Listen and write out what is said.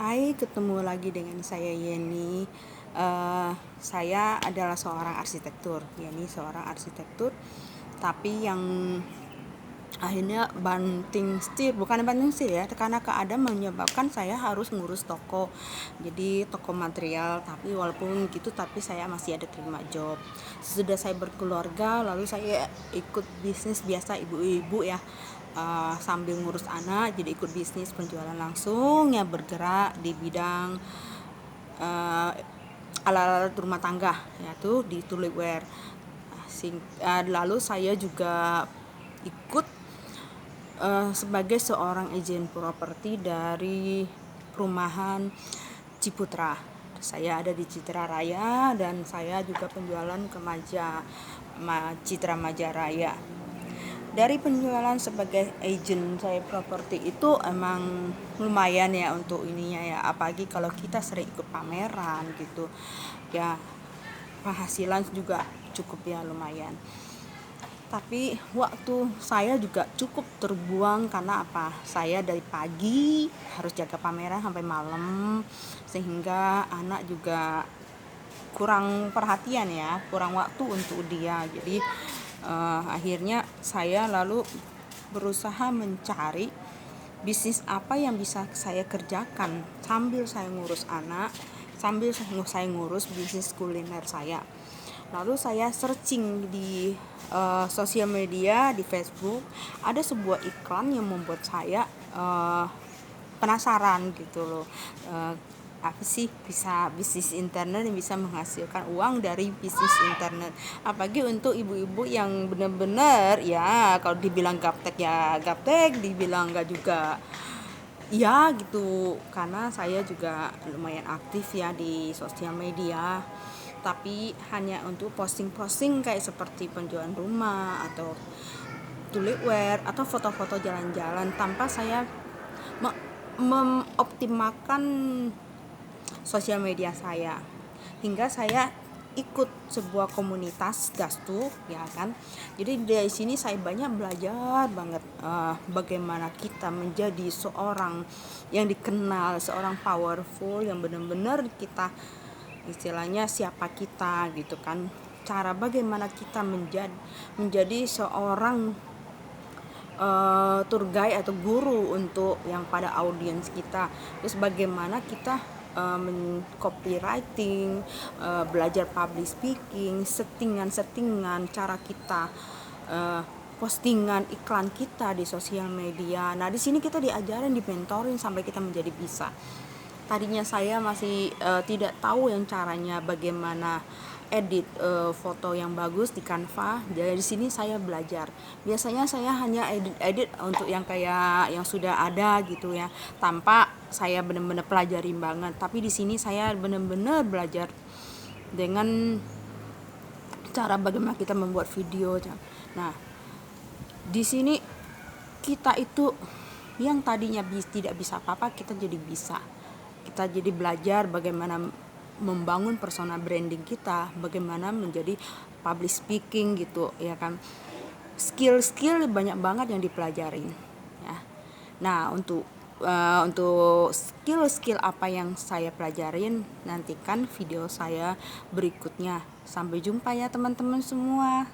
Hai, ketemu lagi dengan saya Yeni. Saya adalah seorang arsitektur, Yeni seorang arsitektur, tapi yang akhirnya banting setir, bukan banting setir ya, karena keadaan menyebabkan saya harus ngurus toko, jadi toko material. Tapi walaupun gitu, tapi saya masih ada terima job. Sesudah saya berkeluarga, lalu saya ikut bisnis biasa ibu-ibu ya, sambil ngurus anak, jadi ikut bisnis penjualan langsung ya, bergerak di bidang alat-alat rumah tangga, yaitu di Tulipware. Lalu saya juga ikut sebagai seorang agen properti dari perumahan Ciputra. Saya ada di Citra Raya dan saya juga penjualan ke Citra Majaraya. Dari penjualan sebagai agen saya properti itu emang lumayan ya untuk ininya ya, apalagi kalau kita sering ikut pameran gitu ya, penghasilan juga cukup ya, lumayan. Tapi waktu saya juga cukup terbuang karena apa? Saya dari pagi harus jaga pameran sampai malam, sehingga anak juga kurang perhatian ya, kurang waktu untuk dia. Jadi akhirnya saya lalu berusaha mencari bisnis apa yang bisa saya kerjakan sambil saya ngurus anak, sambil saya ngurus bisnis kuliner saya. Lalu saya searching di sosial media, di Facebook, ada sebuah iklan yang membuat saya penasaran gitu loh. Apa sih bisa bisnis internet yang bisa menghasilkan uang dari bisnis internet, apalagi untuk ibu-ibu yang benar-benar ya, kalau dibilang gaptek ya gaptek, dibilang enggak juga ya gitu. Karena saya juga lumayan aktif ya di sosial media, tapi hanya untuk posting-posting kayak seperti penjualan rumah atau Tulipware atau foto-foto jalan-jalan, tanpa saya mengoptimalkan sosial media saya. Hingga saya ikut sebuah komunitas gastu ya kan. Jadi dari sini saya banyak belajar banget bagaimana kita menjadi seorang yang dikenal, seorang powerful, yang benar-benar kita istilahnya siapa kita gitu kan. Cara bagaimana kita menjadi seorang tour guide atau guru untuk yang pada audiens kita. Terus bagaimana kita copywriting, belajar public speaking, settingan cara kita postingan iklan kita di sosial media. Nah, di sini kita diajarin, dimentorin sampai kita menjadi bisa. Tadinya saya masih tidak tahu yang caranya bagaimana edit foto yang bagus di Canva. Dari sini saya belajar. Biasanya saya hanya edit untuk yang kayak yang sudah ada gitu ya, tanpa saya benar-benar pelajarin banget. Tapi di sini saya benar-benar belajar dengan cara bagaimana kita membuat video. Nah, di sini kita itu yang tadinya tidak bisa apa-apa, kita jadi bisa. Kita jadi belajar bagaimana membangun personal branding kita, bagaimana menjadi public speaking gitu ya kan. Skill banyak banget yang dipelajarin ya. Nah, untuk skill apa yang saya pelajarin, nantikan video saya berikutnya. Sampai jumpa ya teman-teman semua.